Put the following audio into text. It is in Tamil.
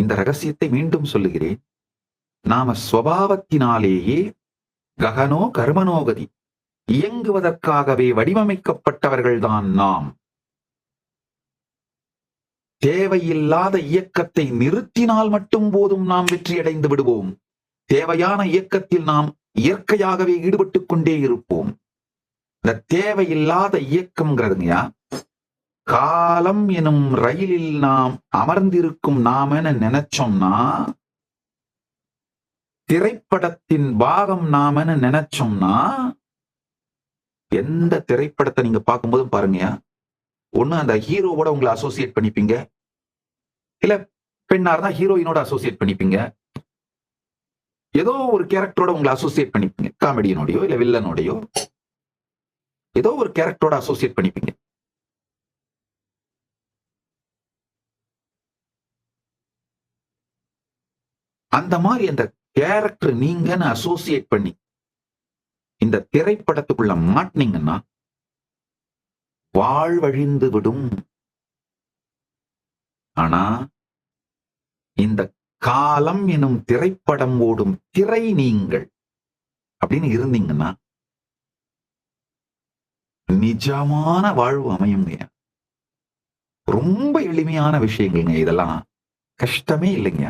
இந்த ரகசியத்தை மீண்டும் சொல்லுகிறேன். நாம ஸ்வபாவத்தினாலேயே ககனோ கர்மனோகதி இயங்குவதற்காகவே வடிவமைக்கப்பட்டவர்கள்தான் நாம். தேவையில்லாத இயக்கத்தை நிறுத்தினால் மட்டும் போதும் நாம் வெற்றியடைந்து விடுவோம். தேவையான இயக்கத்தில் நாம் இயற்கையாகவே ஈடுபட்டுக் கொண்டே இருப்போம். இந்த தேவையில்லாத இயக்கம்ங்கிறதுங்கயா, காலம் எனும் ரயிலில் நாம் அமர்ந்திருக்கும் நாமன்னு நினைச்சோம்னா, திரைப்படத்தின் பாகம் நாமன்னு நினைச்சோம்னா, எந்த திரைப்படத்தை நீங்க பார்க்கும்போதும் பாருங்கயா, ஒண்ணு அந்த ஹீரோவோட உங்களை அசோசியேட் பண்ணிப்பீங்க, இல்ல பெண்ணா இருந்தா ஹீரோயினோட அசோசியேட் பண்ணிப்பீங்க, ஏதோ ஒரு கேரக்டரோட உங்களை அசோசியேட் பண்ணிப்பீங்க, காமெடியனோடையோ இல்ல வில்லனோடையோ ஏதோ ஒரு கேரக்டரோட அசோசியேட் பண்ணிப்பீங்க. அந்த மாதிரி அந்த கேரக்டர் நீங்கன்னு அசோசியேட் பண்ணி இந்த திரைப்படத்துக்குள்ள மாட்டினீங்கன்னா வாழ்வழிந்து விடும். ஆனா இந்த காலம் எனும் திரைப்படம் ஓடும் திரை நீங்கள் அப்படின்னு இருந்தீங்கன்னா நிஜமான வாழ்வு அமையுங்க. ரொம்ப எளிமையான விஷயங்கள்ங்க இதெல்லாம், கஷ்டமே இல்லைங்க.